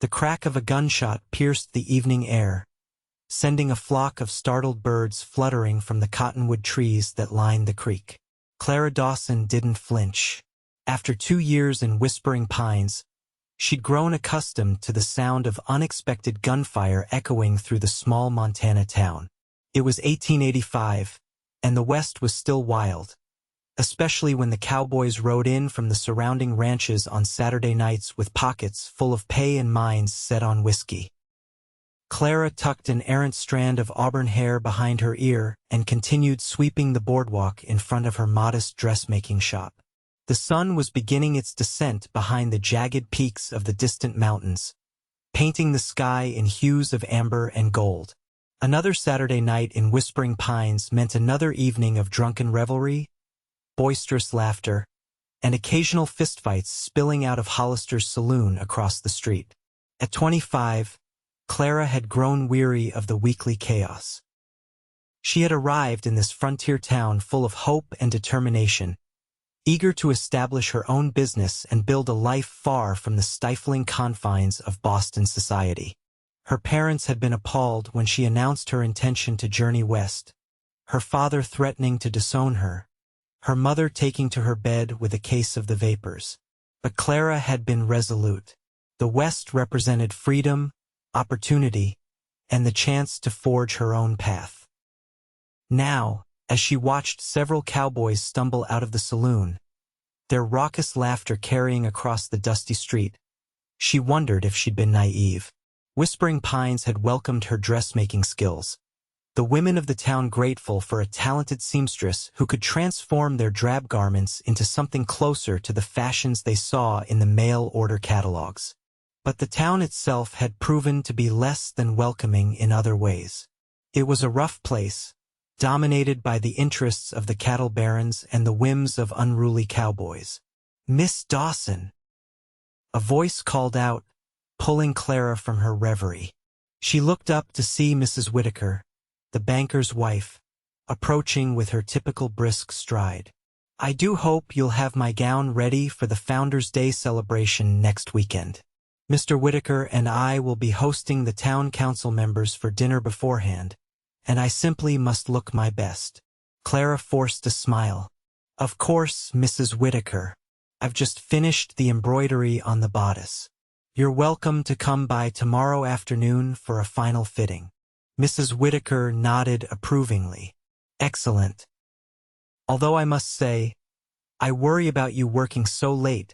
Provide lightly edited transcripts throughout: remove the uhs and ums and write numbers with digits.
The crack of a gunshot pierced the evening air, sending a flock of startled birds fluttering from the cottonwood trees that lined the creek. Clara Dawson didn't flinch. After 2 years in Whispering Pines, she'd grown accustomed to the sound of unexpected gunfire echoing through the small Montana town. It was 1885, and the West was still wild, especially when the cowboys rode in from the surrounding ranches on Saturday nights with pockets full of pay and minds set on whiskey. Clara tucked an errant strand of auburn hair behind her ear and continued sweeping the boardwalk in front of her modest dressmaking shop. The sun was beginning its descent behind the jagged peaks of the distant mountains, painting the sky in hues of amber and gold. Another Saturday night in Whispering Pines meant another evening of drunken revelry, boisterous laughter, and occasional fistfights spilling out of Hollister's saloon across the street. At 25, Clara had grown weary of the weekly chaos. She had arrived in this frontier town full of hope and determination, eager to establish her own business and build a life far from the stifling confines of Boston society. Her parents had been appalled when she announced her intention to journey west, her father threatening to disown her, her mother taking to her bed with a case of the vapors. But Clara had been resolute. The West represented freedom, opportunity, and the chance to forge her own path. Now, as she watched several cowboys stumble out of the saloon, their raucous laughter carrying across the dusty street, she wondered if she'd been naive. Whispering Pines had welcomed her dressmaking skills, the women of the town grateful for a talented seamstress who could transform their drab garments into something closer to the fashions they saw in the mail-order catalogs. But the town itself had proven to be less than welcoming in other ways. It was a rough place, dominated by the interests of the cattle barons and the whims of unruly cowboys. "Miss Dawson!" A voice called out, pulling Clara from her reverie. She looked up to see Mrs. Whitaker, the banker's wife, approaching with her typical brisk stride. "I do hope you'll have my gown ready for the Founders' Day celebration next weekend. Mr. Whitaker and I will be hosting the town council members for dinner beforehand, and I simply must look my best." Clara forced a smile. "Of course, Mrs. Whitaker. I've just finished the embroidery on the bodice. You're welcome to come by tomorrow afternoon for a final fitting." Mrs. Whitaker nodded approvingly. "Excellent. Although I must say, I worry about you working so late,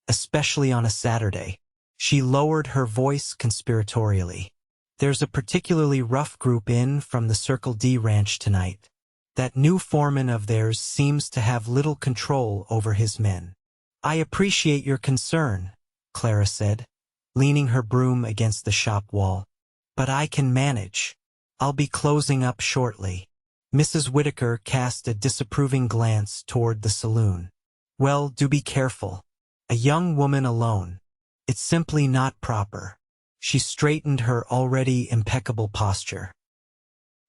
especially on a Saturday." She lowered her voice conspiratorially. "There's a particularly rough group in from the Circle D ranch tonight. That new foreman of theirs seems to have little control over his men." "I appreciate your concern," Clara said, leaning her broom against the shop wall. "But I can manage. I'll be closing up shortly." Mrs. Whitaker cast a disapproving glance toward the saloon. "Well, do be careful. A young woman alone. It's simply not proper." She straightened her already impeccable posture.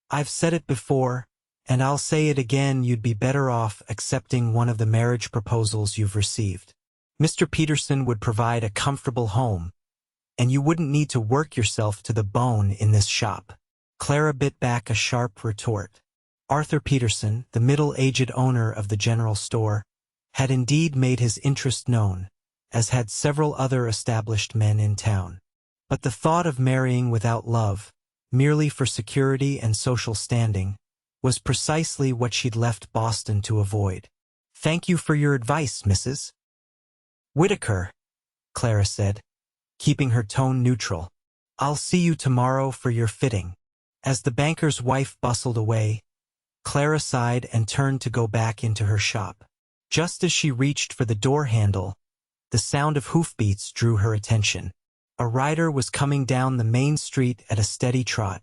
"I've said it before, and I'll say it again, you'd be better off accepting one of the marriage proposals you've received. Mr. Peterson would provide a comfortable home, and you wouldn't need to work yourself to the bone in this shop." Clara bit back a sharp retort. Arthur Peterson, the middle-aged owner of the general store, had indeed made his interest known, as had several other established men in town. But the thought of marrying without love, merely for security and social standing, was precisely what she'd left Boston to avoid. "Thank you for your advice, Mrs. Whitaker," Clara said, keeping her tone neutral. "I'll see you tomorrow for your fitting." As the banker's wife bustled away, Clara sighed and turned to go back into her shop. Just as she reached for the door handle, the sound of hoofbeats drew her attention. A rider was coming down the main street at a steady trot,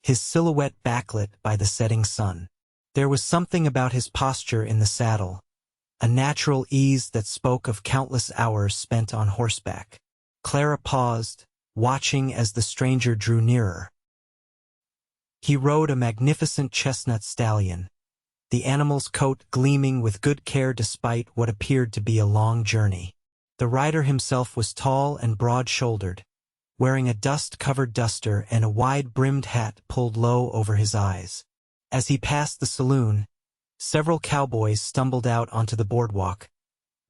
his silhouette backlit by the setting sun. There was something about his posture in the saddle, a natural ease that spoke of countless hours spent on horseback. Clara paused, watching as the stranger drew nearer. He rode a magnificent chestnut stallion, the animal's coat gleaming with good care despite what appeared to be a long journey. The rider himself was tall and broad-shouldered, wearing a dust-covered duster and a wide-brimmed hat pulled low over his eyes. As he passed the saloon, several cowboys stumbled out onto the boardwalk,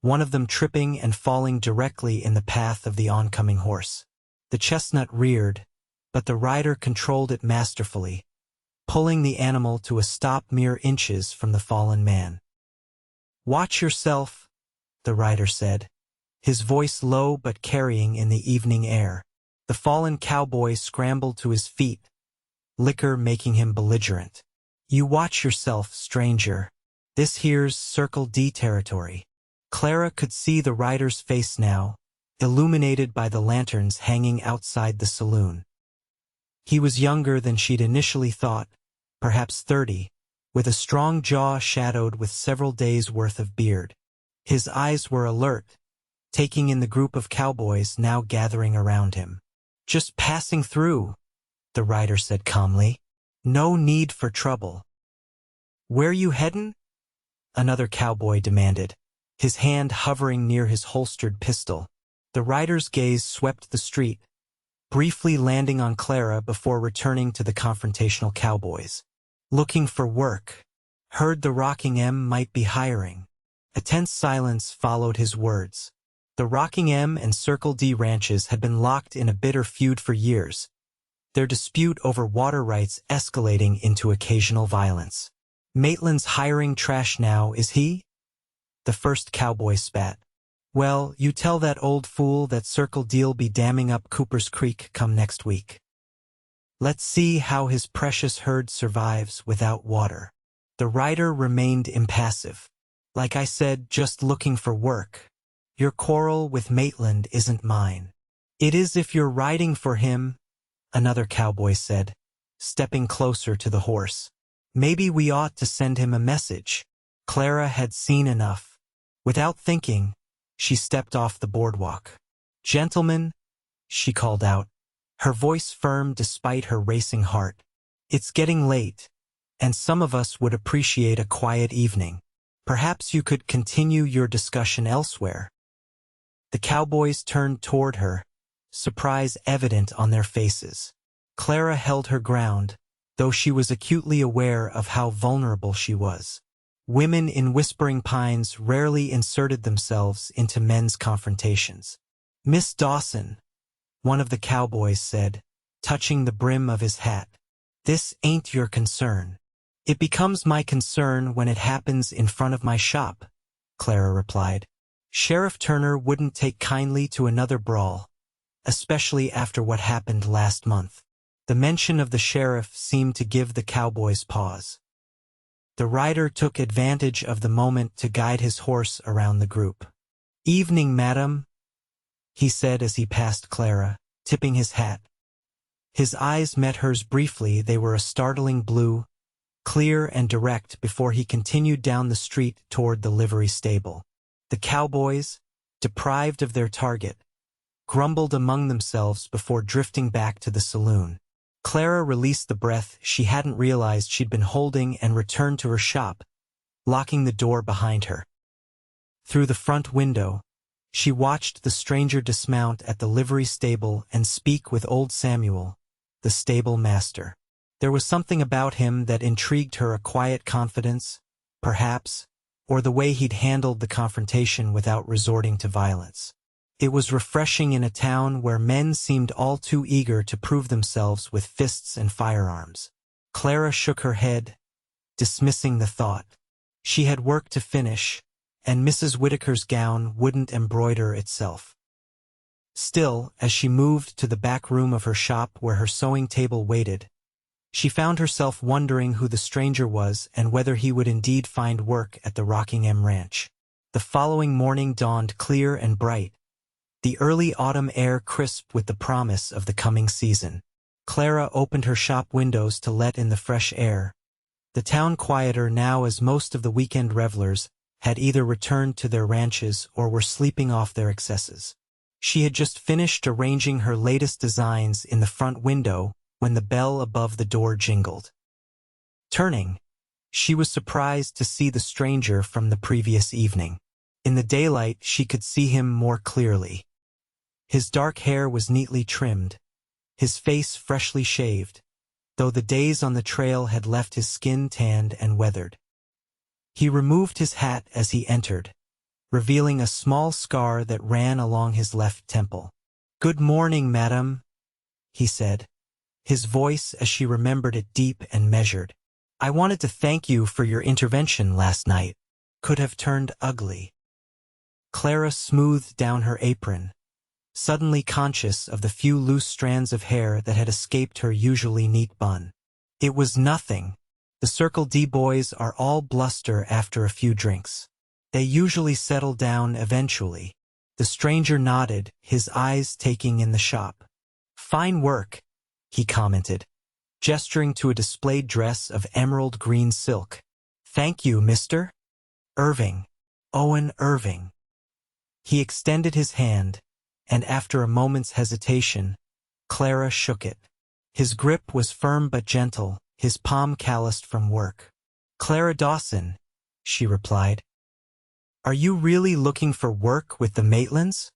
one of them tripping and falling directly in the path of the oncoming horse. The chestnut reared, but the rider controlled it masterfully, pulling the animal to a stop mere inches from the fallen man. "Watch yourself," the rider said, his voice low but carrying in the evening air. The fallen cowboy scrambled to his feet, liquor making him belligerent. "You watch yourself, stranger. This here's Circle D territory." Clara could see the rider's face now, illuminated by the lanterns hanging outside the saloon. He was younger than she'd initially thought, perhaps 30, with a strong jaw shadowed with several days' worth of beard. His eyes were alert, taking in the group of cowboys now gathering around him. "Just passing through," the rider said calmly. "No need for trouble." "Where you headin'?" another cowboy demanded, his hand hovering near his holstered pistol. The rider's gaze swept the street, briefly landing on Clara before returning to the confrontational cowboys. "Looking for work. Heard the Rocking M might be hiring." A tense silence followed his words. The Rocking M and Circle D ranches had been locked in a bitter feud for years, their dispute over water rights escalating into occasional violence. "Maitland's hiring trash now, is he?" the first cowboy spat. "Well, you tell that old fool that Circle D'll be damming up Cooper's Creek come next week. Let's see how his precious herd survives without water." The rider remained impassive. "Like I said, just looking for work. Your quarrel with Maitland isn't mine." "It is if you're riding for him," another cowboy said, stepping closer to the horse. "Maybe we ought to send him a message." Clara had seen enough. Without thinking, she stepped off the boardwalk. "Gentlemen," she called out, her voice firm despite her racing heart. "It's getting late, and some of us would appreciate a quiet evening. Perhaps you could continue your discussion elsewhere." The cowboys turned toward her, surprise evident on their faces. Clara held her ground, though she was acutely aware of how vulnerable she was. Women in Whispering Pines rarely inserted themselves into men's confrontations. "Miss Dawson," one of the cowboys said, touching the brim of his hat, "this ain't your concern." "It becomes my concern when it happens in front of my shop," Clara replied. Sheriff Turner wouldn't take kindly to another brawl, especially after what happened last month. The mention of the sheriff seemed to give the cowboys pause. The rider took advantage of the moment to guide his horse around the group. "Evening, madam," he said as he passed Clara, tipping his hat. His eyes met hers briefly. They were a startling blue, clear and direct before he continued down the street toward the livery stable. The cowboys, deprived of their target, grumbled among themselves before drifting back to the saloon. Clara released the breath she hadn't realized she'd been holding and returned to her shop, locking the door behind her. Through the front window, she watched the stranger dismount at the livery stable and speak with old Samuel, the stable master. There was something about him that intrigued her, a quiet confidence, perhaps, or the way he'd handled the confrontation without resorting to violence. It was refreshing in a town where men seemed all too eager to prove themselves with fists and firearms. Clara shook her head, dismissing the thought. She had work to finish, and Mrs. Whitaker's gown wouldn't embroider itself. Still, as she moved to the back room of her shop where her sewing table waited, she found herself wondering who the stranger was and whether he would indeed find work at the Rocking M Ranch. The following morning dawned clear and bright, the early autumn air crisp with the promise of the coming season. Clara opened her shop windows to let in the fresh air, the town quieter now as most of the weekend revelers had either returned to their ranches or were sleeping off their excesses. She had just finished arranging her latest designs in the front window when the bell above the door jingled. Turning, she was surprised to see the stranger from the previous evening. In the daylight, she could see him more clearly. His dark hair was neatly trimmed, his face freshly shaved, though the days on the trail had left his skin tanned and weathered. He removed his hat as he entered, revealing a small scar that ran along his left temple. "Good morning, madam," he said, his voice as she remembered it deep and measured. "I wanted to thank you for your intervention last night. Could have turned ugly." Clara smoothed down her apron, suddenly conscious of the few loose strands of hair that had escaped her usually neat bun. "It was nothing. The Circle D boys are all bluster after a few drinks. They usually settle down eventually." The stranger nodded, his eyes taking in the shop. "Fine work," he commented, gesturing to a displayed dress of emerald green silk. "Thank you, Mr. Irving. Owen Irving." He extended his hand, and after a moment's hesitation, Clara shook it. His grip was firm but gentle, his palm calloused from work. "Clara Dawson," she replied. "Are you really looking for work with the Maitlands?"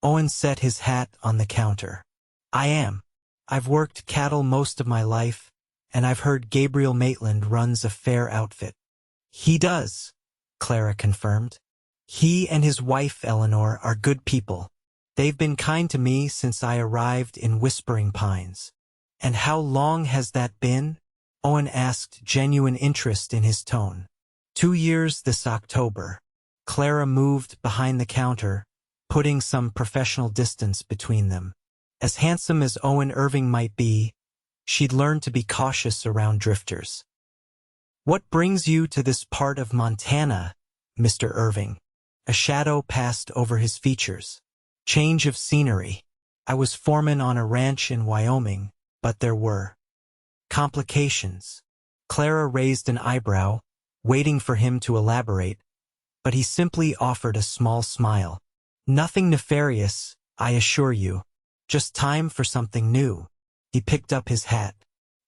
Owen set his hat on the counter. "I am. I've worked cattle most of my life, and I've heard Gabriel Maitland runs a fair outfit." "He does," Clara confirmed. "He and his wife, Eleanor, are good people. They've been kind to me since I arrived in Whispering Pines." "And how long has that been?" Owen asked, genuine interest in his tone. 2 years this October." Clara moved behind the counter, putting some professional distance between them. As handsome as Owen Irving might be, she'd learned to be cautious around drifters. "What brings you to this part of Montana, Mr. Irving?" A shadow passed over his features. "Change of scenery. I was foreman on a ranch in Wyoming, but there were complications." Clara raised an eyebrow, waiting for him to elaborate, but he simply offered a small smile. "Nothing nefarious, I assure you. Just time for something new." He picked up his hat.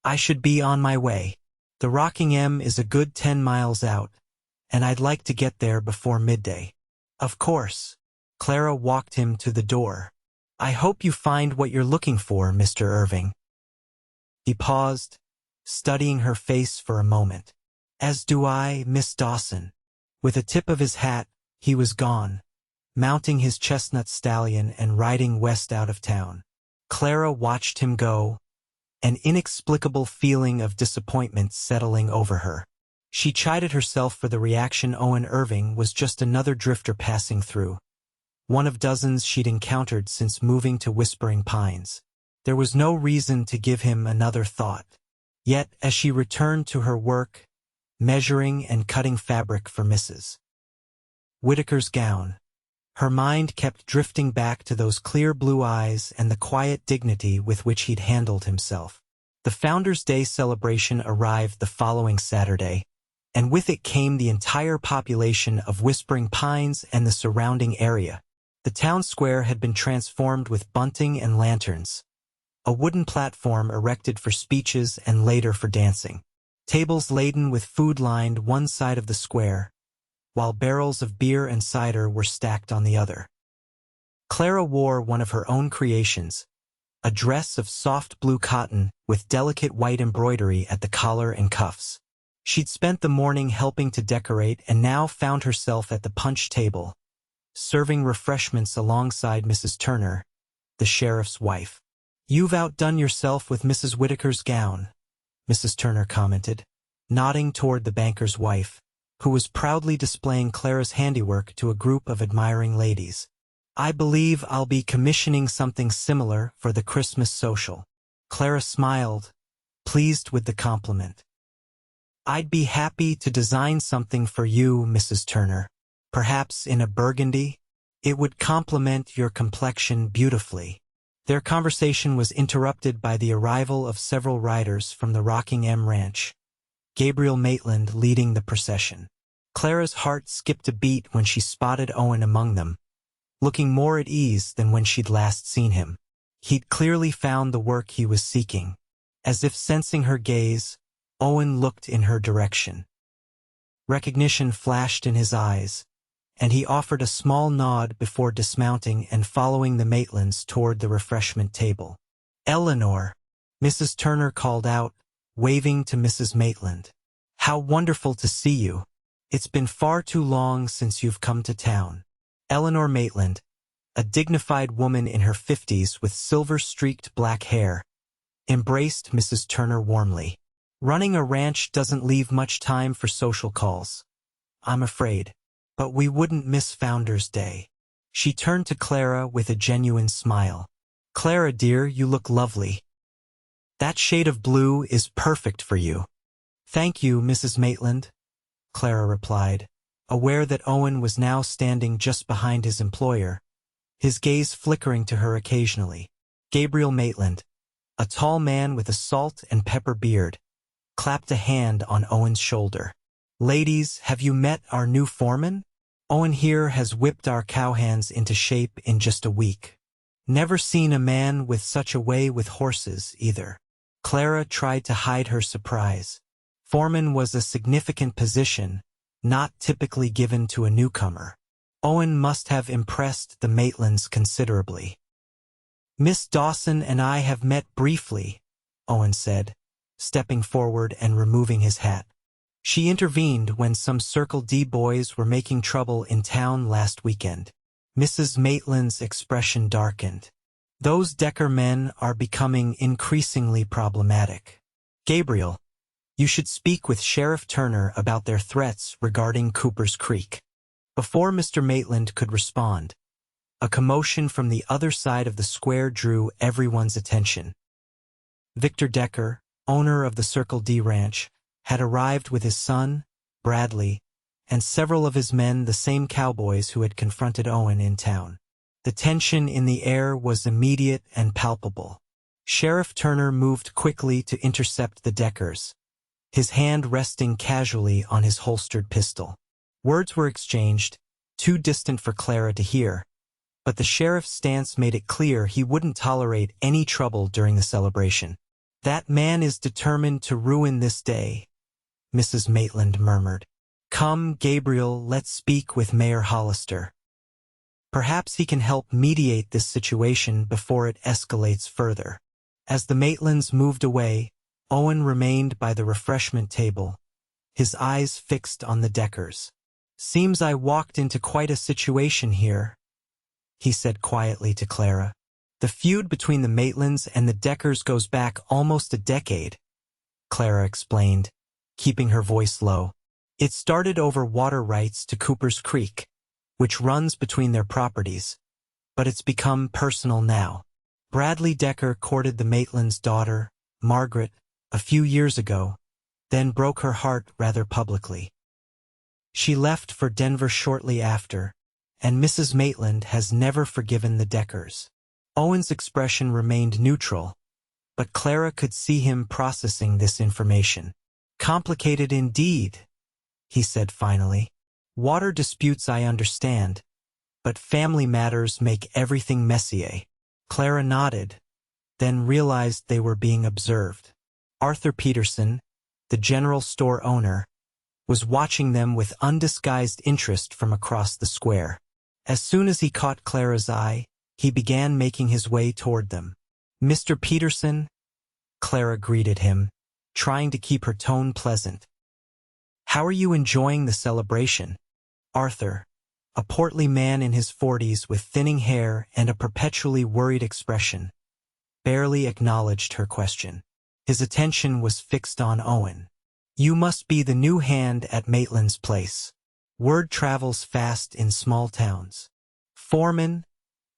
"I should be on my way. The Rocking M is a good 10 miles out, and I'd like to get there before midday." "Of course." Clara walked him to the door. "I hope you find what you're looking for, Mr. Irving." He paused, studying her face for a moment. "As do I, Miss Dawson." With a tip of his hat, he was gone, mounting his chestnut stallion and riding west out of town. Clara watched him go, an inexplicable feeling of disappointment settling over her. She chided herself for the reaction. Owen Irving was just another drifter passing through, one of dozens she'd encountered since moving to Whispering Pines. There was no reason to give him another thought. Yet, as she returned to her work, measuring and cutting fabric for Mrs. Whitaker's gown, her mind kept drifting back to those clear blue eyes and the quiet dignity with which he'd handled himself. The Founders' Day celebration arrived the following Saturday, and with it came the entire population of Whispering Pines and the surrounding area. The town square had been transformed with bunting and lanterns, a wooden platform erected for speeches and later for dancing. Tables laden with food lined one side of the square, while barrels of beer and cider were stacked on the other. Clara wore one of her own creations, a dress of soft blue cotton with delicate white embroidery at the collar and cuffs. She'd spent the morning helping to decorate and now found herself at the punch table, serving refreshments alongside Mrs. Turner, the sheriff's wife. "You've outdone yourself with Mrs. Whitaker's gown," Mrs. Turner commented, nodding toward the banker's wife, who was proudly displaying Clara's handiwork to a group of admiring ladies. "I believe I'll be commissioning something similar for the Christmas social." Clara smiled, pleased with the compliment. "I'd be happy to design something for you, Mrs. Turner, perhaps in a burgundy. It would complement your complexion beautifully." Their conversation was interrupted by the arrival of several riders from the Rocking M Ranch, Gabriel Maitland leading the procession. Clara's heart skipped a beat when she spotted Owen among them, looking more at ease than when she'd last seen him. He'd clearly found the work he was seeking. As if sensing her gaze, Owen looked in her direction. Recognition flashed in his eyes, and he offered a small nod before dismounting and following the Maitlands toward the refreshment table. "Eleanor," Mrs. Turner called out, waving to Mrs. Maitland. "How wonderful to see you. It's been far too long since you've come to town." Eleanor Maitland, a dignified woman in her 50s with silver-streaked black hair, embraced Mrs. Turner warmly. "Running a ranch doesn't leave much time for social calls, I'm afraid. But we wouldn't miss Founder's Day." She turned to Clara with a genuine smile. "Clara, dear, you look lovely. That shade of blue is perfect for you." "Thank you, Mrs. Maitland," Clara replied, aware that Owen was now standing just behind his employer, his gaze flickering to her occasionally. Gabriel Maitland, a tall man with a salt and pepper beard, clapped a hand on Owen's shoulder. "Ladies, have you met our new foreman? Owen here has whipped our cowhands into shape in just a week. Never seen a man with such a way with horses, either." Clara tried to hide her surprise. Foreman was a significant position, not typically given to a newcomer. Owen must have impressed the Maitlands considerably. "Miss Dawson and I have met briefly," Owen said, stepping forward and removing his hat. "She intervened when some Circle D boys were making trouble in town last weekend." Mrs. Maitland's expression darkened. "Those Decker men are becoming increasingly problematic. Gabriel, you should speak with Sheriff Turner about their threats regarding Cooper's Creek." Before Mr. Maitland could respond, a commotion from the other side of the square drew everyone's attention. Victor Decker, owner of the Circle D Ranch, had arrived with his son, Bradley, and several of his men, the same cowboys who had confronted Owen in town. The tension in the air was immediate and palpable. Sheriff Turner moved quickly to intercept the Deckers, his hand resting casually on his holstered pistol. Words were exchanged, too distant for Clara to hear, but the sheriff's stance made it clear he wouldn't tolerate any trouble during the celebration. "That man is determined to ruin this day," Mrs. Maitland murmured. "Come, Gabriel, let's speak with Mayor Hollister. Perhaps he can help mediate this situation before it escalates further." As the Maitlands moved away, Owen remained by the refreshment table, his eyes fixed on the Deckers. "Seems I walked into quite a situation here," he said quietly to Clara. "The feud between the Maitlands and the Deckers goes back almost a decade," Clara explained, keeping her voice low. "It started over water rights to Cooper's Creek, which runs between their properties, but it's become personal now. Bradley Decker courted the Maitlands' daughter, Margaret, a few years ago, then broke her heart rather publicly. She left for Denver shortly after, and Mrs. Maitland has never forgiven the Deckers." Owen's expression remained neutral, but Clara could see him processing this information. "Complicated indeed," he said finally. "Water disputes I understand, but family matters make everything messier." Clara nodded, then realized they were being observed. Arthur Peterson, the general store owner, was watching them with undisguised interest from across the square. As soon as he caught Clara's eye, he began making his way toward them. "Mr. Peterson," Clara greeted him, trying to keep her tone pleasant. "How are you enjoying the celebration?" Arthur, a portly man in his 40s with thinning hair and a perpetually worried expression, barely acknowledged her question. His attention was fixed on Owen. "You must be the new hand at Maitland's place. Word travels fast in small towns." "Foreman,"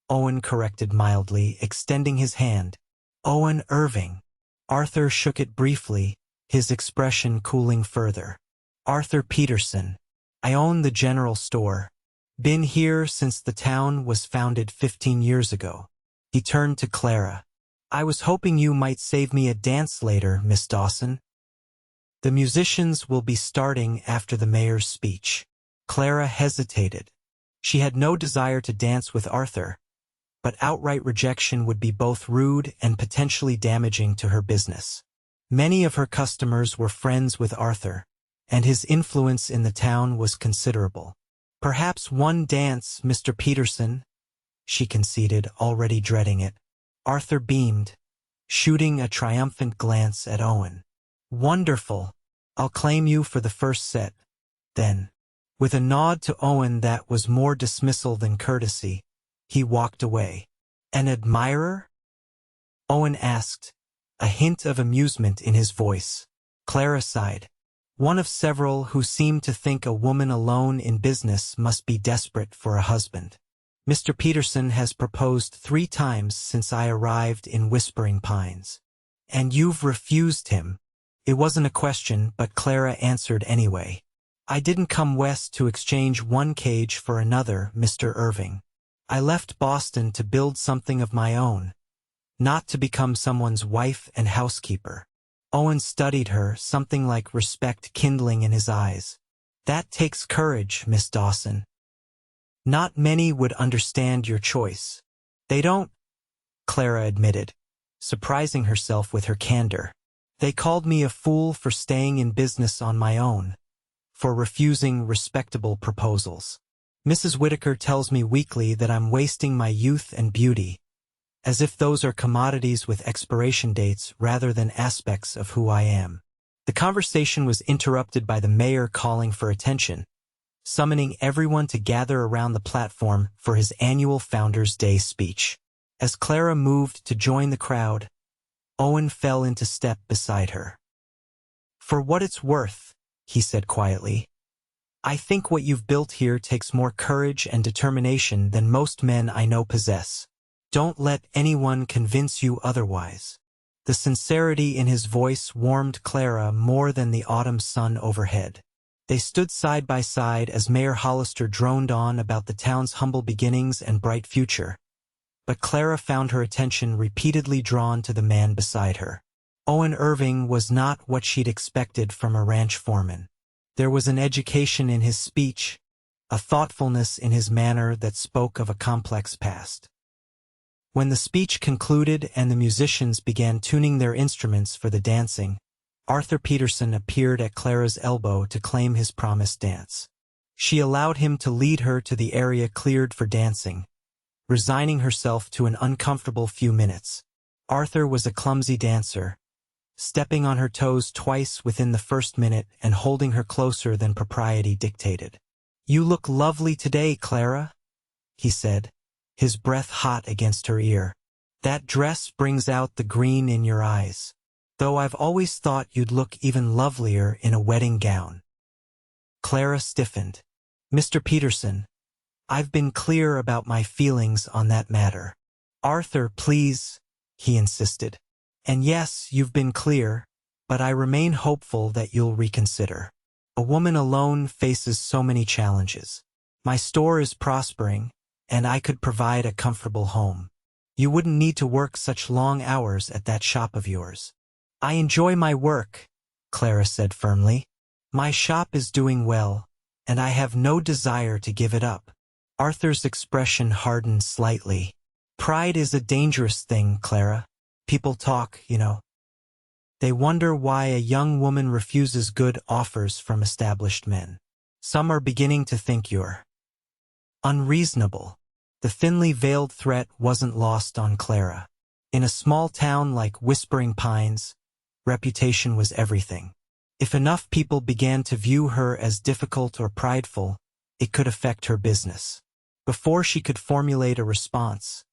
Owen corrected mildly, extending his hand. "Owen Irving." Arthur shook it briefly, his expression cooling further. "Arthur Peterson. I own the general store. Been here since the town was founded 15 years ago." He turned to Clara. "I was hoping you might save me a dance later, Miss Dawson. The musicians will be starting after the mayor's speech." Clara hesitated. She had no desire to dance with Arthur, but outright rejection would be both rude and potentially damaging to her business. Many of her customers were friends with Arthur, and his influence in the town was considerable. Perhaps one dance, Mr. Peterson, she conceded, already dreading it. Arthur beamed, shooting a triumphant glance at Owen. Wonderful. I'll claim you for the first set, then. With a nod to Owen that was more dismissal than courtesy, he walked away. An admirer? Owen asked, a hint of amusement in his voice. Clara sighed. One of several who seemed to think a woman alone in business must be desperate for a husband. Mr. Peterson has proposed 3 times since I arrived in Whispering Pines. And you've refused him. It wasn't a question, but Clara answered anyway. I didn't come west to exchange one cage for another, Mr. Irving. I left Boston to build something of my own, not to become someone's wife and housekeeper. Owen studied her, something like respect kindling in his eyes. That takes courage, Miss Dawson. Not many would understand your choice. They don't, Clara admitted, surprising herself with her candor. They called me a fool for staying in business on my own, for refusing respectable proposals. Mrs. Whitaker tells me weekly that I'm wasting my youth and beauty, as if those are commodities with expiration dates rather than aspects of who I am. The conversation was interrupted by the mayor calling for attention, summoning everyone to gather around the platform for his annual Founders' Day speech. As Clara moved to join the crowd, Owen fell into step beside her. For what it's worth, he said quietly, I think what you've built here takes more courage and determination than most men I know possess. Don't let anyone convince you otherwise. The sincerity in his voice warmed Clara more than the autumn sun overhead. They stood side by side as Mayor Hollister droned on about the town's humble beginnings and bright future. But Clara found her attention repeatedly drawn to the man beside her. Owen Irving was not what she'd expected from a ranch foreman. There was an education in his speech, a thoughtfulness in his manner that spoke of a complex past. When the speech concluded and the musicians began tuning their instruments for the dancing, Arthur Peterson appeared at Clara's elbow to claim his promised dance. She allowed him to lead her to the area cleared for dancing, resigning herself to an uncomfortable few minutes. Arthur was a clumsy dancer, stepping on her toes twice within the first minute and holding her closer than propriety dictated. You look lovely today, Clara, he said, his breath hot against her ear. That dress brings out the green in your eyes, though I've always thought you'd look even lovelier in a wedding gown. Clara stiffened. Mr. Peterson, I've been clear about my feelings on that matter. Arthur, please, he insisted. And yes, you've been clear, but I remain hopeful that you'll reconsider. A woman alone faces so many challenges. My store is prospering, and I could provide a comfortable home. You wouldn't need to work such long hours at that shop of yours. I enjoy my work, Clara said firmly. My shop is doing well, and I have no desire to give it up. Arthur's expression hardened slightly. Pride is a dangerous thing, Clara. People talk, you know. They wonder why a young woman refuses good offers from established men. Some are beginning to think you're unreasonable. The thinly veiled threat wasn't lost on Clara. In a small town like Whispering Pines, reputation was everything. If enough people began to view her as difficult or prideful, it could affect her business. Before she could formulate a response,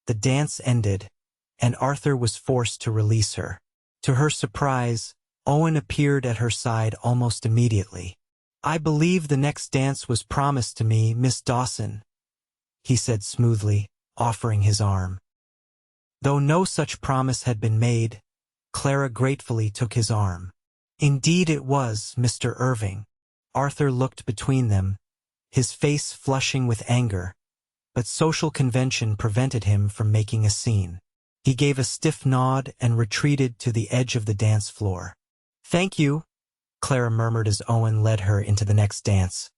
the dance ended, and Arthur was forced to release her. To her surprise, Owen appeared at her side almost immediately. I believe the next dance was promised to me, Miss Dawson, he said smoothly, offering his arm. Though no such promise had been made, Clara gratefully took his arm. Indeed it was, Mr. Irving. Arthur looked between them, his face flushing with anger, but social convention prevented him from making a scene. He gave a stiff nod and retreated to the edge of the dance floor. Thank you, Clara murmured as Owen led her into the next dance,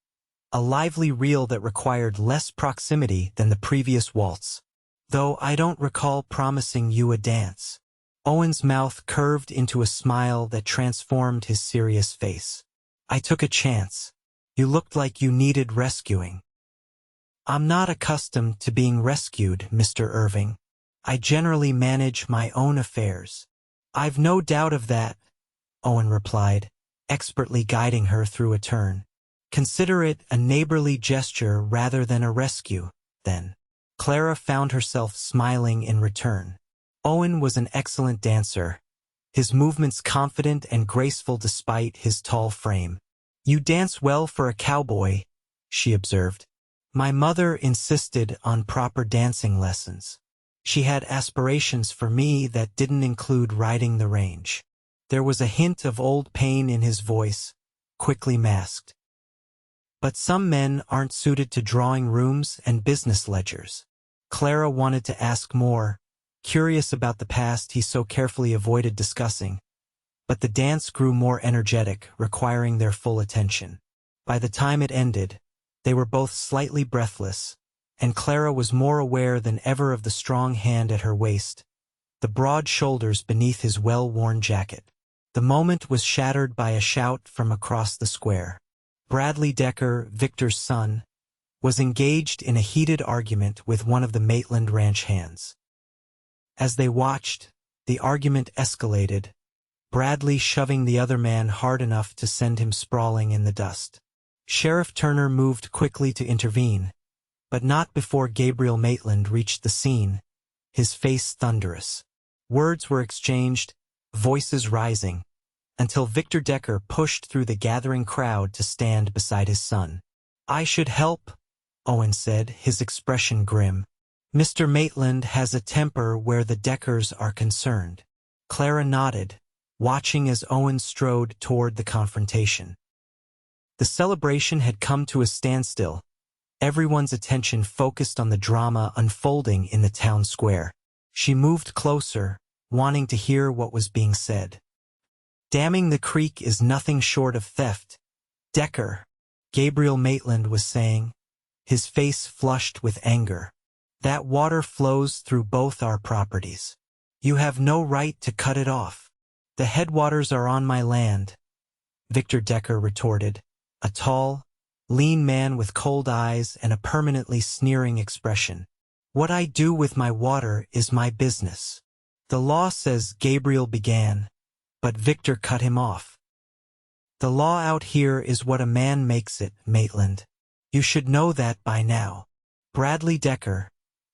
a lively reel that required less proximity than the previous waltz. Though I don't recall promising you a dance. Owen's mouth curved into a smile that transformed his serious face. I took a chance. You looked like you needed rescuing." "I'm not accustomed to being rescued, Mr. Irving. I generally manage my own affairs." "I've no doubt of that," Owen replied, expertly guiding her through a turn. "Consider it a neighborly gesture rather than a rescue, then." Clara found herself smiling in return. Owen was an excellent dancer, his movements confident and graceful despite his tall frame. "You dance well for a cowboy," she observed. "My mother insisted on proper dancing lessons. She had aspirations for me that didn't include riding the range." There was a hint of old pain in his voice, quickly masked. "But some men aren't suited to drawing rooms and business ledgers." Clara wanted to ask more, curious about the past he so carefully avoided discussing, but the dance grew more energetic, requiring their full attention. By the time it ended, they were both slightly breathless, and Clara was more aware than ever of the strong hand at her waist, the broad shoulders beneath his well-worn jacket. The moment was shattered by a shout from across the square. Bradley Decker, Victor's son, was engaged in a heated argument with one of the Maitland ranch hands. As they watched, the argument escalated, Bradley shoving the other man hard enough to send him sprawling in the dust. Sheriff Turner moved quickly to intervene, but not before Gabriel Maitland reached the scene, his face thunderous. Words were exchanged, voices rising, until Victor Decker pushed through the gathering crowd to stand beside his son. "I should help," Owen said, his expression grim. "Mr. Maitland has a temper where the Deckers are concerned." Clara nodded, watching as Owen strode toward the confrontation. The celebration had come to a standstill, everyone's attention focused on the drama unfolding in the town square. She moved closer, wanting to hear what was being said. "Damming the creek is nothing short of theft, Decker," Gabriel Maitland was saying, his face flushed with anger. "That water flows through both our properties. You have no right to cut it off." "The headwaters are on my land," Victor Decker retorted, a tall, lean man with cold eyes and a permanently sneering expression. "What I do with my water is my business." "The law says," Gabriel began, but Victor cut him off. "The law out here is what a man makes it, Maitland. You should know that by now." Bradley Decker,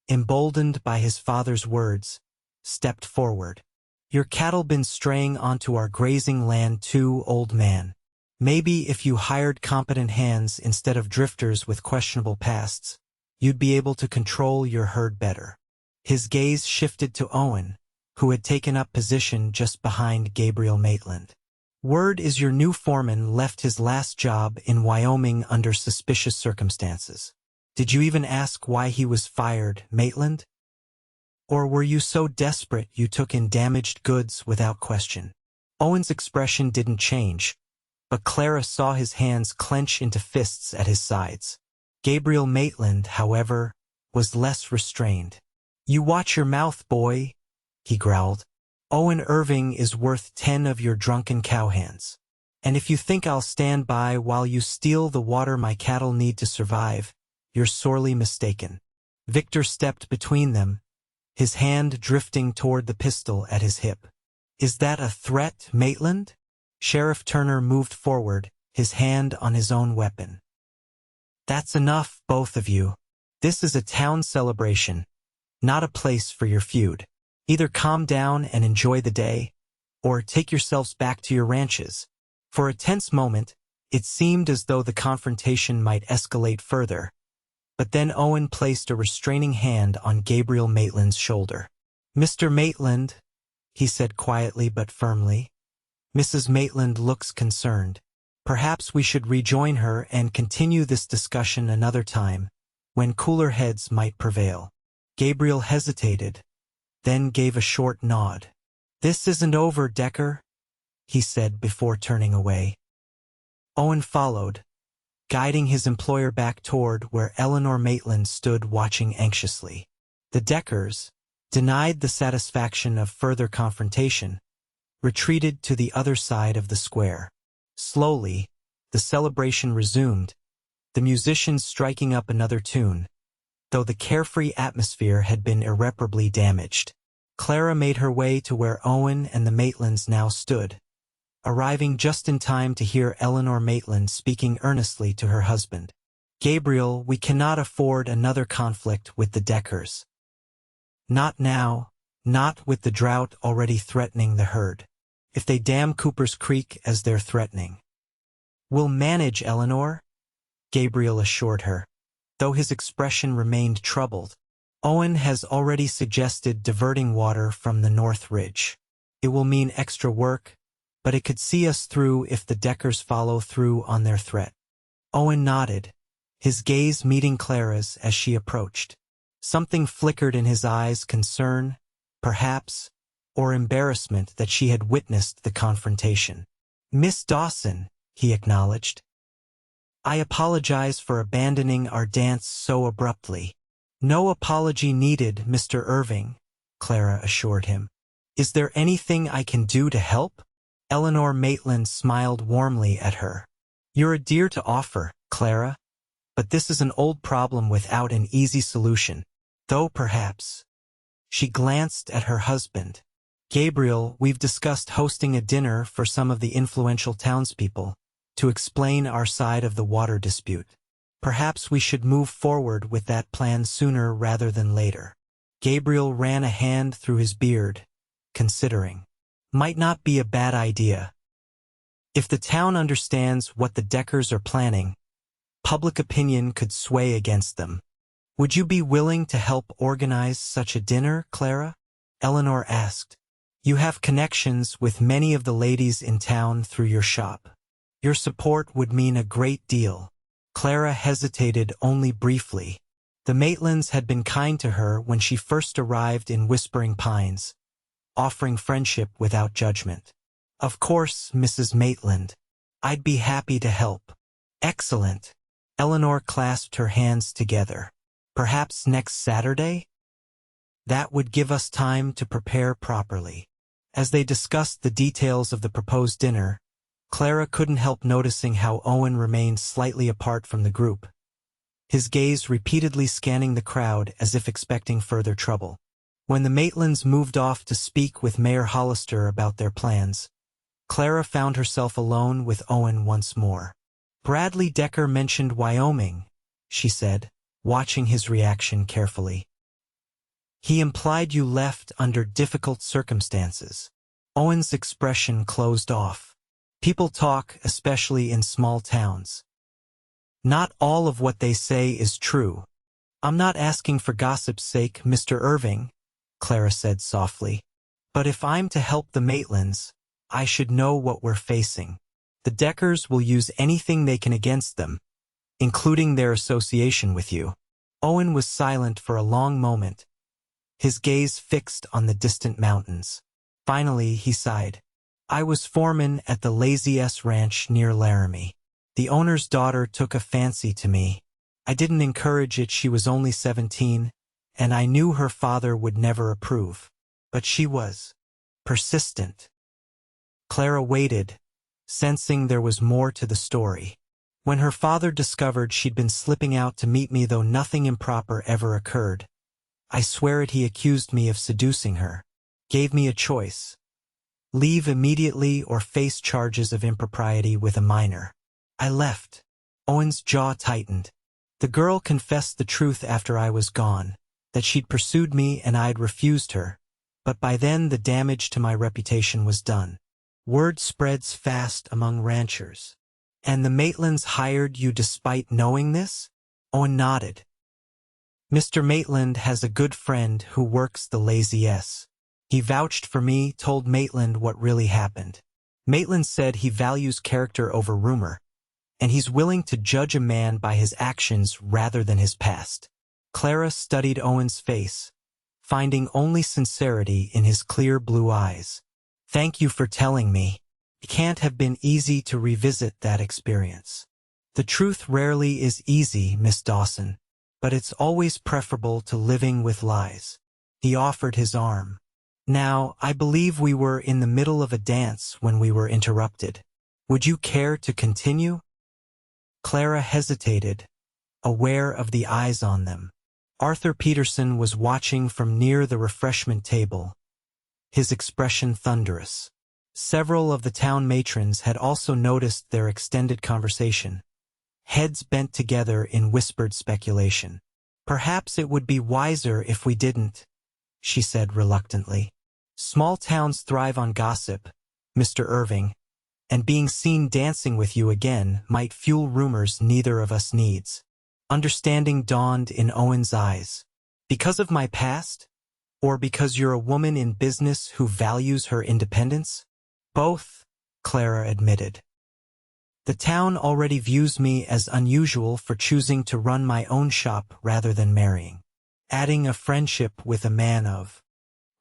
emboldened by his father's words, stepped forward. "Your cattle been straying onto our grazing land too, old man. Maybe if you hired competent hands instead of drifters with questionable pasts, you'd be able to control your herd better." His gaze shifted to Owen, who had taken up position just behind Gabriel Maitland. "Word is your new foreman left his last job in Wyoming under suspicious circumstances. Did you even ask why he was fired, Maitland? Or were you so desperate you took in damaged goods without question?" Owen's expression didn't change, but Clara saw his hands clench into fists at his sides. Gabriel Maitland, however, was less restrained. "You watch your mouth, boy," he growled. "Owen Irving is worth 10 of your drunken cowhands. And if you think I'll stand by while you steal the water my cattle need to survive, you're sorely mistaken." Victor stepped between them, his hand drifting toward the pistol at his hip. "Is that a threat, Maitland?" Sheriff Turner moved forward, his hand on his own weapon. "That's enough, both of you. This is a town celebration, not a place for your feud. Either calm down and enjoy the day, or take yourselves back to your ranches." For a tense moment, it seemed as though the confrontation might escalate further, but then Owen placed a restraining hand on Gabriel Maitland's shoulder. "Mr. Maitland," he said quietly but firmly. "Mrs. Maitland looks concerned. Perhaps we should rejoin her and continue this discussion another time, when cooler heads might prevail." Gabriel hesitated, then gave a short nod. "This isn't over, Decker," he said before turning away. Owen followed, guiding his employer back toward where Eleanor Maitland stood watching anxiously. The Deckers, denied the satisfaction of further confrontation, retreated to the other side of the square. Slowly, The celebration resumed, the musicians striking up another tune, though the carefree atmosphere had been irreparably damaged. Clara made her way to where Owen and the Maitlands now stood, arriving just in time to hear Eleanor Maitland speaking earnestly to her husband. "Gabriel, we cannot afford another conflict with the Deckers. Not now, not with the drought already threatening the herd. If they dam Cooper's Creek as they're threatening." "We'll manage, Eleanor," Gabriel assured her, though his expression remained troubled. "Owen has already suggested diverting water from the North Ridge. It will mean extra work, but it could see us through if the Deckers follow through on their threat." Owen nodded, his gaze meeting Clara's as she approached. Something flickered in his eyes, concern, perhaps, or embarrassment that she had witnessed the confrontation. "Miss Dawson," he acknowledged. "I apologize for abandoning our dance so abruptly." "No apology needed, Mr. Irving," Clara assured him. "Is there anything I can do to help?" Eleanor Maitland smiled warmly at her. "You're a dear to offer, Clara, but this is an old problem without an easy solution, though perhaps." She glanced at her husband. "Gabriel, we've discussed hosting a dinner for some of the influential townspeople to explain our side of the water dispute. Perhaps we should move forward with that plan sooner rather than later." Gabriel ran a hand through his beard, considering. "Might not be a bad idea. If the town understands what the Deckers are planning, public opinion could sway against them." "Would you be willing to help organize such a dinner, Clara?" Eleanor asked. "You have connections with many of the ladies in town through your shop. Your support would mean a great deal." Clara hesitated only briefly. The Maitlands had been kind to her when she first arrived in Whispering Pines, offering friendship without judgment. "Of course, Mrs. Maitland. I'd be happy to help." "Excellent." Eleanor clasped her hands together. "Perhaps next Saturday?" That would give us time to prepare properly. As they discussed the details of the proposed dinner, Clara couldn't help noticing how Owen remained slightly apart from the group, his gaze repeatedly scanning the crowd as if expecting further trouble. When the Maitlands moved off to speak with Mayor Hollister about their plans, Clara found herself alone with Owen once more. "Bradley Decker mentioned Wyoming," she said, watching his reaction carefully. "He implied you left under difficult circumstances." Owen's expression closed off. "People talk, especially in small towns. Not all of what they say is true." "I'm not asking for gossip's sake, Mr. Irving," Clara said softly. "But if I'm to help the Maitlands, I should know what we're facing. The Deckers will use anything they can against them, including their association with you." Owen was silent for a long moment, his gaze fixed on the distant mountains. Finally, he sighed. "I was foreman at the Lazy S Ranch near Laramie. The owner's daughter took a fancy to me. I didn't encourage it, she was only 17, and I knew her father would never approve. But she was persistent." Clara waited, sensing there was more to the story. "When her father discovered she'd been slipping out to meet me, though nothing improper ever occurred, I swear it, he accused me of seducing her. Gave me a choice. Leave immediately or face charges of impropriety with a minor. I left." Owen's jaw tightened. "The girl confessed the truth after I was gone, that she'd pursued me and I'd refused her, but by then the damage to my reputation was done. Word spreads fast among ranchers." "And the Maitlands hired you despite knowing this?" Owen nodded. "Mr. Maitland has a good friend who works the Lazy S. He vouched for me, told Maitland what really happened. Maitland said he values character over rumor, and he's willing to judge a man by his actions rather than his past." Clara studied Owen's face, finding only sincerity in his clear blue eyes. "Thank you for telling me. It can't have been easy to revisit that experience." "The truth rarely is easy, Miss Dawson, but it's always preferable to living with lies." He offered his arm. "Now, I believe we were in the middle of a dance when we were interrupted. Would you care to continue?" Clara hesitated, aware of the eyes on them. Arthur Peterson was watching from near the refreshment table, his expression thunderous. Several of the town matrons had also noticed their extended conversation, heads bent together in whispered speculation. "Perhaps it would be wiser if we didn't," she said reluctantly. "Small towns thrive on gossip, Mr. Irving, and being seen dancing with you again might fuel rumors neither of us needs." Understanding dawned in Owen's eyes. "Because of my past? Or because you're a woman in business who values her independence?" "Both," Clara admitted. "The town already views me as unusual for choosing to run my own shop rather than marrying. Adding a friendship with a man of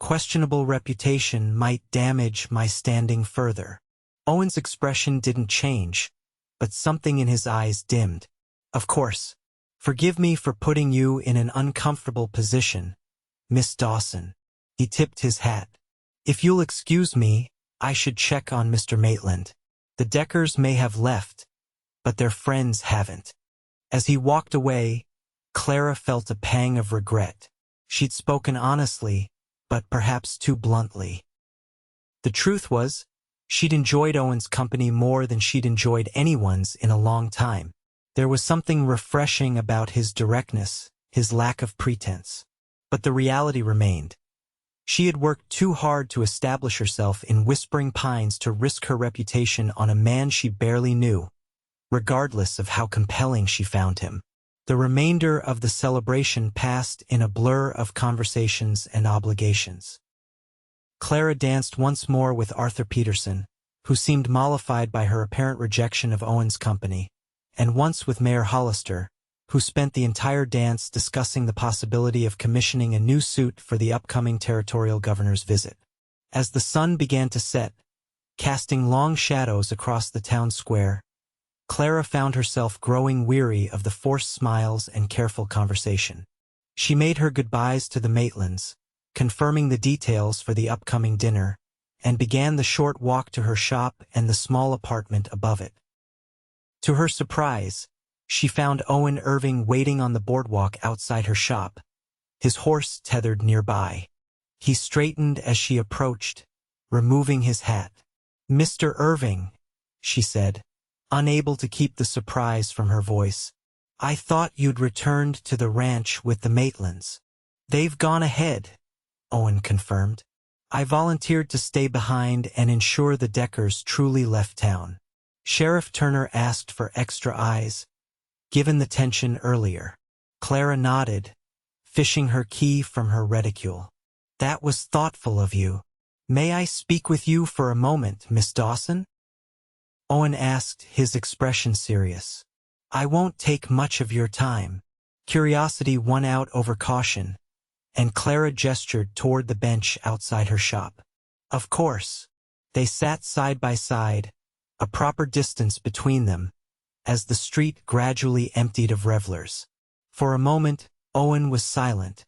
questionable reputation might damage my standing further." Owen's expression didn't change, but something in his eyes dimmed. "Of course. Forgive me for putting you in an uncomfortable position, Miss Dawson." He tipped his hat. "If you'll excuse me, I should check on Mr. Maitland. The Deckers may have left, but their friends haven't." As he walked away, Clara felt a pang of regret. She'd spoken honestly, but perhaps too bluntly. The truth was, she'd enjoyed Owen's company more than she'd enjoyed anyone's in a long time. There was something refreshing about his directness, his lack of pretense. But the reality remained. She had worked too hard to establish herself in Whispering Pines to risk her reputation on a man she barely knew, regardless of how compelling she found him. The remainder of the celebration passed in a blur of conversations and obligations. Clara danced once more with Arthur Peterson, who seemed mollified by her apparent rejection of Owen's company, and once with Mayor Hollister, who spent the entire dance discussing the possibility of commissioning a new suit for the upcoming territorial governor's visit. As the sun began to set, casting long shadows across the town square, Clara found herself growing weary of the forced smiles and careful conversation. She made her goodbyes to the Maitlands, confirming the details for the upcoming dinner, and began the short walk to her shop and the small apartment above it. To her surprise, she found Owen Irving waiting on the boardwalk outside her shop, his horse tethered nearby. He straightened as she approached, removing his hat. "Mr. Irving," she said, unable to keep the surprise from her voice. "I thought you'd returned to the ranch with the Maitlands." "They've gone ahead," Owen confirmed. "I volunteered to stay behind and ensure the Deckers truly left town." Sheriff Turner asked for extra eyes, given the tension earlier. Clara nodded, fishing her key from her reticule. "That was thoughtful of you. May I speak with you for a moment, Miss Dawson?" Owen asked, his expression serious. "I won't take much of your time." Curiosity won out over caution, and Clara gestured toward the bench outside her shop. "Of course." They sat side by side, a proper distance between them, as the street gradually emptied of revelers. For a moment, Owen was silent,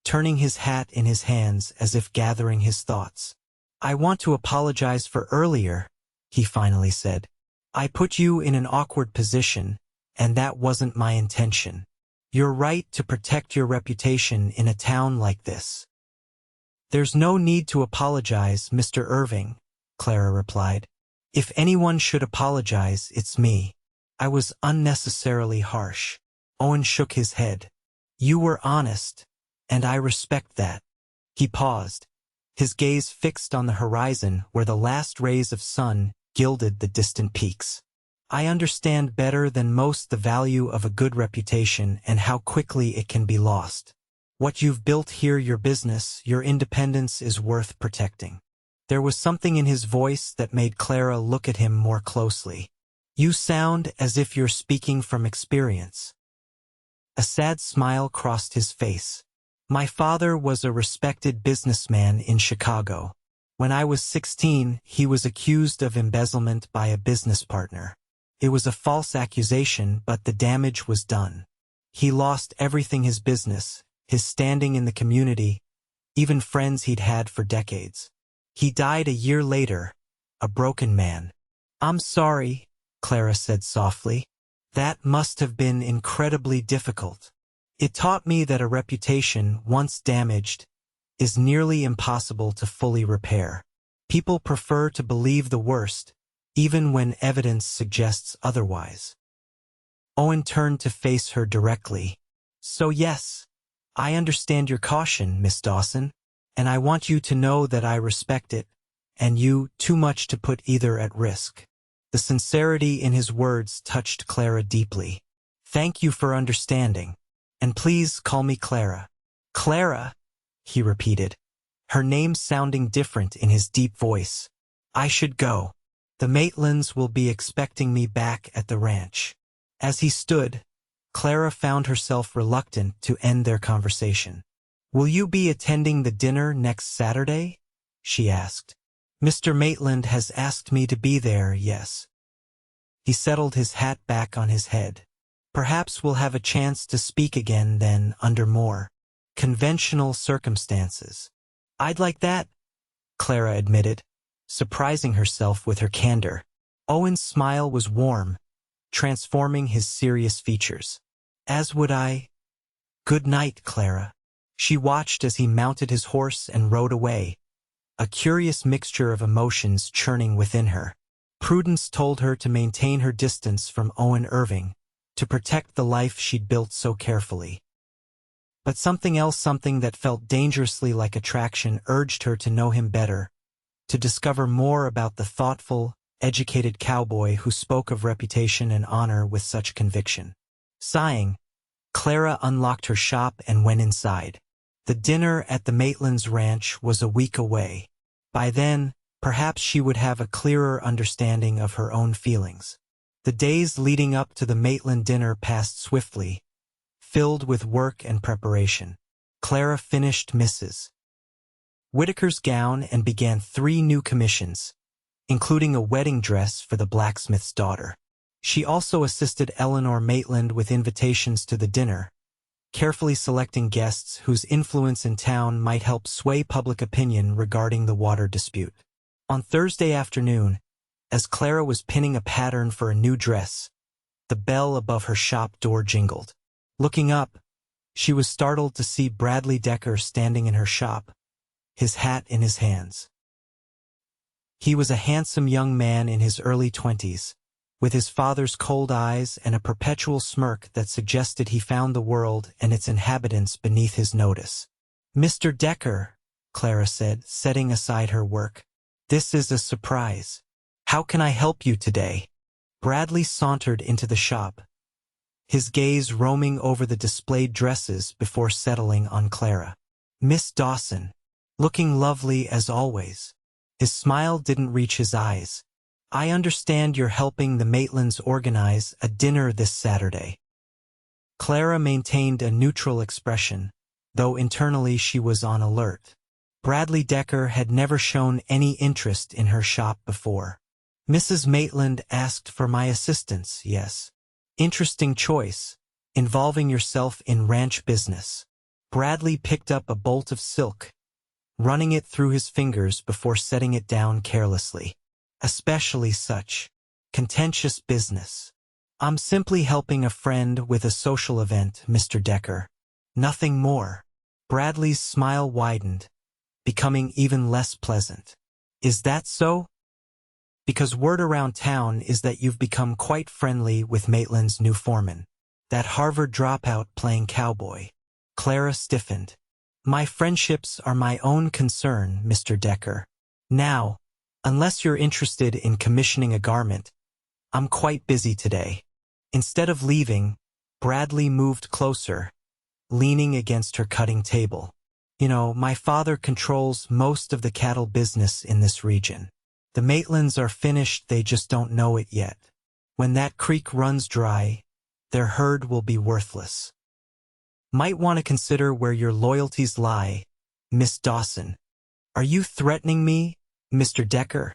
turning his hat in his hands as if gathering his thoughts. "I want to apologize for earlier," he finally said. "I put you in an awkward position, and that wasn't my intention. You're right to protect your reputation in a town like this." "There's no need to apologize, Mr. Irving," Clara replied. "If anyone should apologize, it's me. I was unnecessarily harsh." Owen shook his head. "You were honest, and I respect that." He paused, his gaze fixed on the horizon where the last rays of sun gilded the distant peaks. "I understand better than most the value of a good reputation and how quickly it can be lost. What you've built here, your business, your independence, is worth protecting." There was something in his voice that made Clara look at him more closely. "You sound as if you're speaking from experience." A sad smile crossed his face. "My father was a respected businessman in Chicago. When I was 16, he was accused of embezzlement by a business partner. It was a false accusation, but the damage was done. He lost everything: his business, his standing in the community, even friends he'd had for decades. He died a year later, a broken man." "I'm sorry," Clara said softly. That must have been incredibly difficult. It taught me that a reputation, once damaged, is nearly impossible to fully repair. People prefer to believe the worst, even when evidence suggests otherwise. Owen turned to face her directly. So yes, I understand your caution, Miss Dawson, and I want you to know that I respect it, and you too much to put either at risk. The sincerity in his words touched Clara deeply. Thank you for understanding, and please call me Clara. Clara, he repeated, her name sounding different in his deep voice. I should go. The Maitlands will be expecting me back at the ranch. As he stood, Clara found herself reluctant to end their conversation. Will you be attending the dinner next Saturday? She asked. Mr. Maitland has asked me to be there, yes. He settled his hat back on his head. Perhaps we'll have a chance to speak again then under more conventional circumstances. I'd like that, Clara admitted, surprising herself with her candor. Owen's smile was warm, transforming his serious features. As would I. Good night, Clara. She watched as he mounted his horse and rode away, a curious mixture of emotions churning within her. Prudence told her to maintain her distance from Owen Irving, to protect the life she'd built so carefully. But something else, something that felt dangerously like attraction, urged her to know him better, to discover more about the thoughtful, educated cowboy who spoke of reputation and honor with such conviction. Sighing, Clara unlocked her shop and went inside. The dinner at the Maitlands ranch was a week away. By then, perhaps she would have a clearer understanding of her own feelings. The days leading up to the Maitland dinner passed swiftly, filled with work and preparation. Clara finished Mrs. Whitaker's gown and began 3 new commissions, including a wedding dress for the blacksmith's daughter. She also assisted Eleanor Maitland with invitations to the dinner, carefully selecting guests whose influence in town might help sway public opinion regarding the water dispute. On Thursday afternoon, as Clara was pinning a pattern for a new dress, the bell above her shop door jingled. Looking up, she was startled to see Bradley Decker standing in her shop, his hat in his hands. He was a handsome young man in his early 20s, with his father's cold eyes and a perpetual smirk that suggested he found the world and its inhabitants beneath his notice. Mr. Decker, Clara said, setting aside her work. This is a surprise. How can I help you today? Bradley sauntered into the shop, his gaze roaming over the displayed dresses before settling on Clara. Miss Dawson, looking lovely as always. His smile didn't reach his eyes. I understand you're helping the Maitlands organize a dinner this Saturday. Clara maintained a neutral expression, though internally she was on alert. Bradley Decker had never shown any interest in her shop before. Mrs. Maitland asked for my assistance, yes. Interesting choice, involving yourself in ranch business. Bradley picked up a bolt of silk, running it through his fingers before setting it down carelessly. Especially such contentious business. I'm simply helping a friend with a social event, Mr. Decker. Nothing more. Bradley's smile widened, becoming even less pleasant. Is that so? Because word around town is that you've become quite friendly with Maitland's new foreman, that Harvard dropout playing cowboy. Clara stiffened. My friendships are my own concern, Mr. Decker. Now, unless you're interested in commissioning a garment, I'm quite busy today. Instead of leaving, Bradley moved closer, leaning against her cutting table. You know, my father controls most of the cattle business in this region. The Maitlands are finished, they just don't know it yet. When that creek runs dry, their herd will be worthless. Might want to consider where your loyalties lie, Miss Dawson. Are you threatening me, Mr. Decker?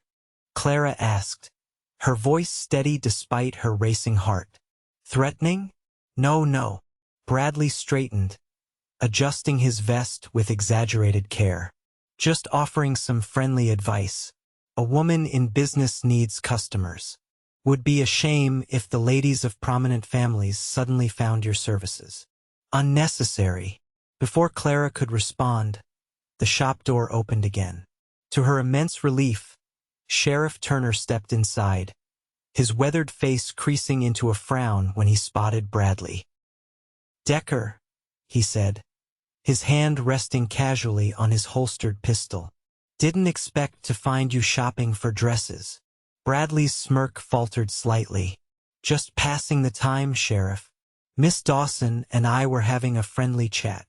Clara asked, her voice steady despite her racing heart. Threatening? No. Bradley straightened, adjusting his vest with exaggerated care. Just offering some friendly advice. A woman in business needs customers. Would be a shame if the ladies of prominent families suddenly found your services unnecessary. Before Clara could respond, the shop door opened again. To her immense relief, Sheriff Turner stepped inside, his weathered face creasing into a frown when he spotted Bradley. "Decker," he said, his hand resting casually on his holstered pistol. "Didn't expect to find you shopping for dresses." Bradley's smirk faltered slightly. "Just passing the time, Sheriff. Miss Dawson and I were having a friendly chat."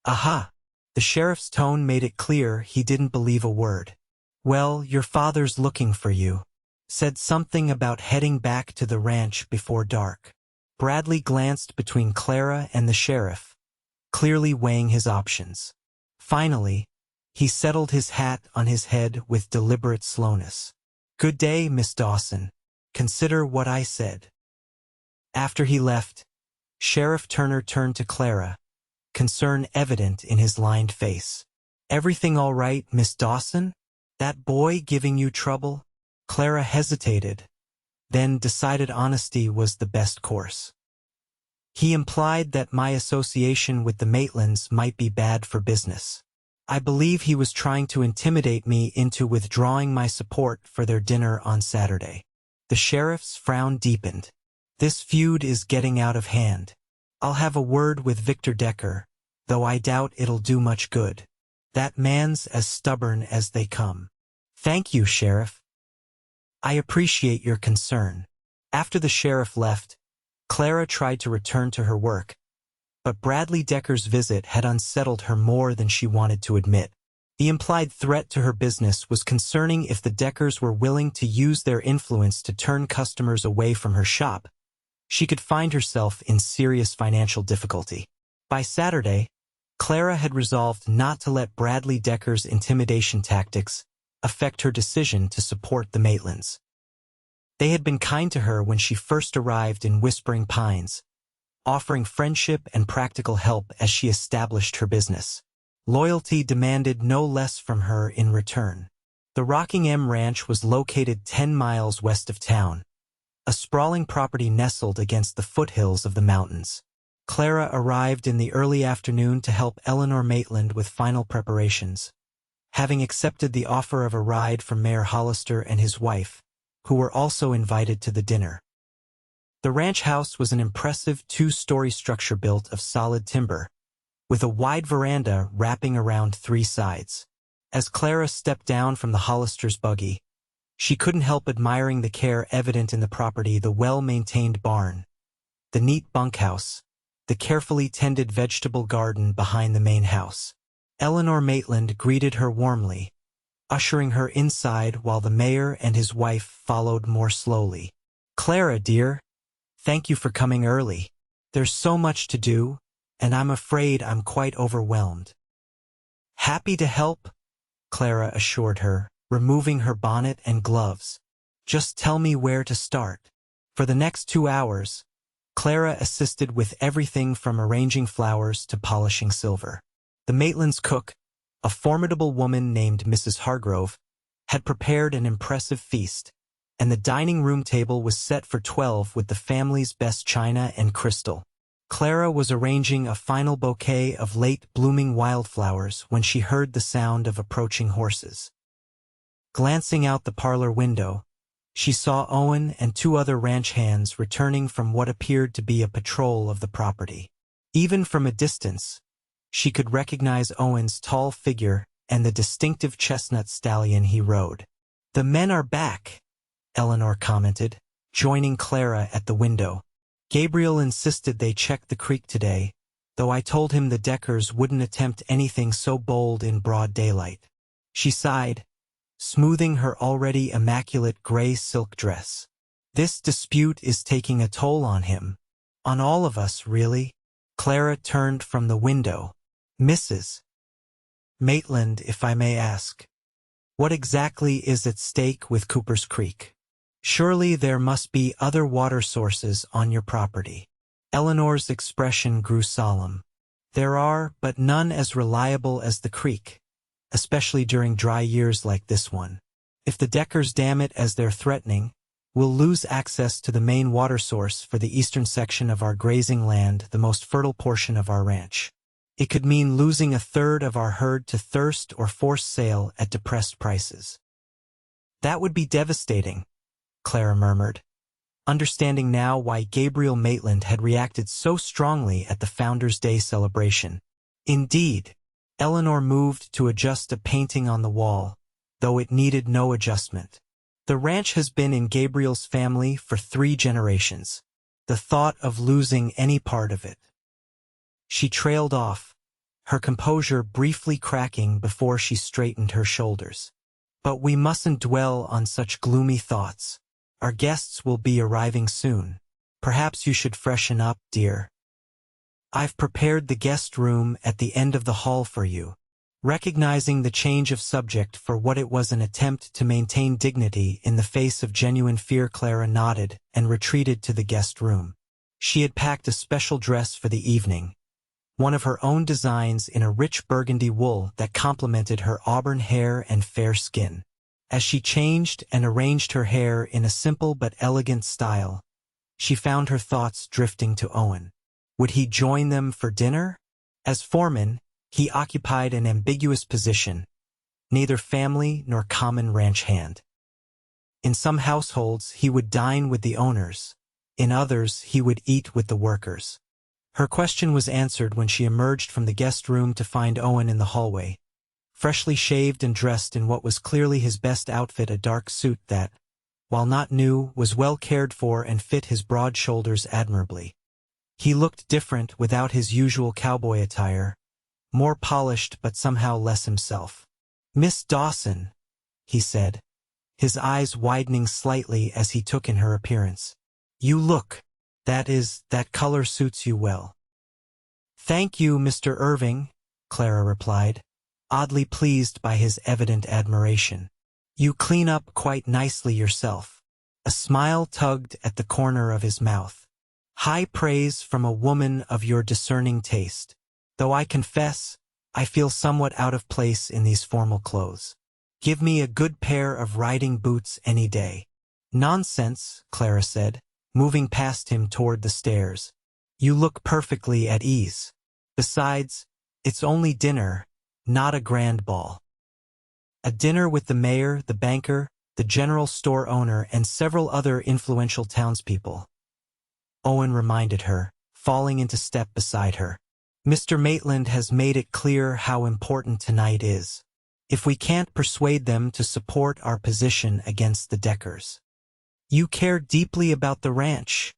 "Aha!" The sheriff's tone made it clear he didn't believe a word. "Well, your father's looking for you. Said something about heading back to the ranch before dark." Bradley glanced between Clara and the sheriff, clearly weighing his options. Finally, he settled his hat on his head with deliberate slowness. "Good day, Miss Dawson. Consider what I said." After he left, Sheriff Turner turned to Clara, concern evident in his lined face. "Everything all right, Miss Dawson? That boy giving you trouble?" Clara hesitated, then decided honesty was the best course. "He implied that my association with the Maitlands might be bad for business. I believe he was trying to intimidate me into withdrawing my support for their dinner on Saturday." The sheriff's frown deepened. "This feud is getting out of hand. I'll have a word with Victor Decker, though I doubt it'll do much good. That man's as stubborn as they come." "Thank you, Sheriff. I appreciate your concern." After the sheriff left, Clara tried to return to her work, but Bradley Decker's visit had unsettled her more than she wanted to admit. The implied threat to her business was concerning. If the Deckers were willing to use their influence to turn customers away from her shop, she could find herself in serious financial difficulty. By Saturday, Clara had resolved not to let Bradley Decker's intimidation tactics affect her decision to support the Maitlands. They had been kind to her when she first arrived in Whispering Pines, offering friendship and practical help as she established her business. Loyalty demanded no less from her in return. The Rockingham Ranch was located 10 miles west of town, a sprawling property nestled against the foothills of the mountains. Clara arrived in the early afternoon to help Eleanor Maitland with final preparations, having accepted the offer of a ride from Mayor Hollister and his wife, who were also invited to the dinner. The ranch house was an impressive 2-story structure built of solid timber, with a wide veranda wrapping around 3 sides. As Clara stepped down from the Hollisters' buggy, she couldn't help admiring the care evident in the property: the well-maintained barn, the neat bunkhouse, the carefully tended vegetable garden behind the main house. Eleanor Maitland greeted her warmly, ushering her inside while the mayor and his wife followed more slowly. "Clara, dear, thank you for coming early. There's so much to do, and I'm afraid I'm quite overwhelmed." "Happy to help," Clara assured her, removing her bonnet and gloves. "Just tell me where to start." For the next 2 hours, Clara assisted with everything from arranging flowers to polishing silver. The Maitland's cook, a formidable woman named Mrs. Hargrove, had prepared an impressive feast, and the dining room table was set for 12 with the family's best china and crystal. Clara was arranging a final bouquet of late-blooming wildflowers when she heard the sound of approaching horses. Glancing out the parlor window, she saw Owen and 2 other ranch hands returning from what appeared to be a patrol of the property. Even from a distance, she could recognize Owen's tall figure and the distinctive chestnut stallion he rode. "The men are back," Eleanor commented, joining Clara at the window. "Gabriel insisted they check the creek today, though I told him the Deckers wouldn't attempt anything so bold in broad daylight." She sighed, smoothing her already immaculate gray silk dress. "This dispute is taking a toll on him. On all of us, really." Clara turned from the window. "Mrs. Maitland, if I may ask, what exactly is at stake with Cooper's Creek? Surely there must be other water sources on your property." Eleanor's expression grew solemn. "There are, but none as reliable as the creek, especially during dry years like this one. If the Deckers dam it as they're threatening, We'll lose access to the main water source for the eastern section of our grazing land, the most fertile portion of our ranch. It could mean losing a third of our herd to thirst or forced sale at depressed prices." "That would be devastating," Clara murmured, understanding now why Gabriel Maitland had reacted so strongly at the Founders' Day celebration. Indeed, Eleanor moved to adjust a painting on the wall, though it needed no adjustment. "The ranch has been in Gabriel's family for 3 generations. The thought of losing any part of it—" She trailed off, her composure briefly cracking before she straightened her shoulders. "But we mustn't dwell on such gloomy thoughts. Our guests will be arriving soon. Perhaps you should freshen up, dear. I've prepared the guest room at the end of the hall for you." Recognizing the change of subject for what it was, an attempt to maintain dignity in the face of genuine fear, Clara nodded and retreated to the guest room. She had packed a special dress for the evening, one of her own designs in a rich burgundy wool that complemented her auburn hair and fair skin. As she changed and arranged her hair in a simple but elegant style, she found her thoughts drifting to Owen. Would he join them for dinner? As foreman, he occupied an ambiguous position, neither family nor common ranch hand. In some households he would dine with the owners, in others he would eat with the workers. Her question was answered when she emerged from the guest room to find Owen in the hallway, freshly shaved and dressed in what was clearly his best outfit, a dark suit that, while not new, was well cared for and fit his broad shoulders admirably. He looked different without his usual cowboy attire, more polished but somehow less himself. "Miss Dawson," he said, his eyes widening slightly as he took in her appearance. That color suits you well." "Thank you, Mr. Irving," Clara replied, oddly pleased by his evident admiration. "You clean up quite nicely yourself." A smile tugged at the corner of his mouth. "High praise from a woman of your discerning taste. Though I confess, I feel somewhat out of place in these formal clothes. Give me a good pair of riding boots any day." "Nonsense," Clara said, moving past him toward the stairs. "You look perfectly at ease. Besides, it's only dinner, not a grand ball." "A dinner with the mayor, the banker, the general store owner, and several other influential townspeople," Owen reminded her, falling into step beside her. "Mr. Maitland has made it clear how important tonight is. If we can't persuade them to support our position against the Deckers." "You care deeply about the ranch,"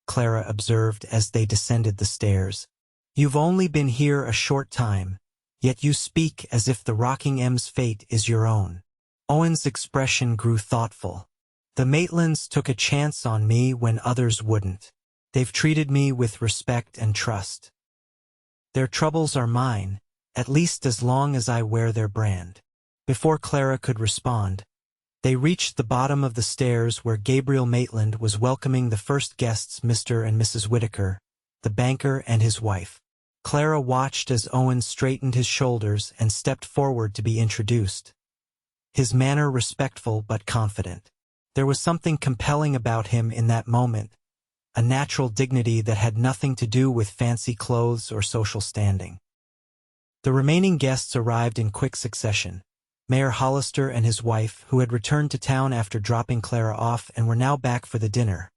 Clara observed as they descended the stairs. "You've only been here a short time, yet you speak as if the Rockingham's fate is your own." Owen's expression grew thoughtful. "The Maitlands took a chance on me when others wouldn't. They've treated me with respect and trust. Their troubles are mine, at least as long as I wear their brand." Before Clara could respond, they reached the bottom of the stairs where Gabriel Maitland was welcoming the first guests, Mr. and Mrs. Whitaker, the banker and his wife. Clara watched as Owen straightened his shoulders and stepped forward to be introduced, his manner respectful but confident. There was something compelling about him in that moment, a natural dignity that had nothing to do with fancy clothes or social standing. The remaining guests arrived in quick succession. Mayor Hollister and his wife, who had returned to town after dropping Clara off and were now back for the dinner.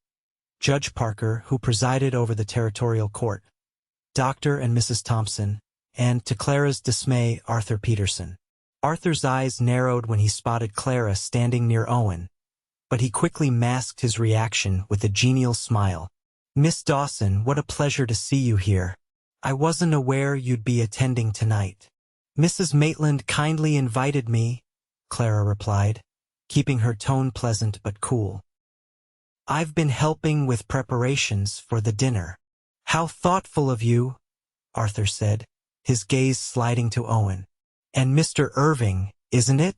Judge Parker, who presided over the territorial court. Dr. and Mrs. Thompson, and, to Clara's dismay, Arthur Peterson. Arthur's eyes narrowed when he spotted Clara standing near Owen, but he quickly masked his reaction with a genial smile. "Miss Dawson, what a pleasure to see you here. I wasn't aware you'd be attending tonight." "Mrs. Maitland kindly invited me," Clara replied, keeping her tone pleasant but cool. "I've been helping with preparations for the dinner." "How thoughtful of you," Arthur said, his gaze sliding to Owen. "And Mr. Irving, isn't it?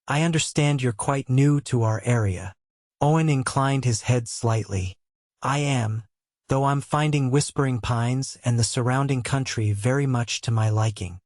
I understand you're quite new to our area." Owen inclined his head slightly. "I am, though I'm finding Whispering Pines and the surrounding country very much to my liking."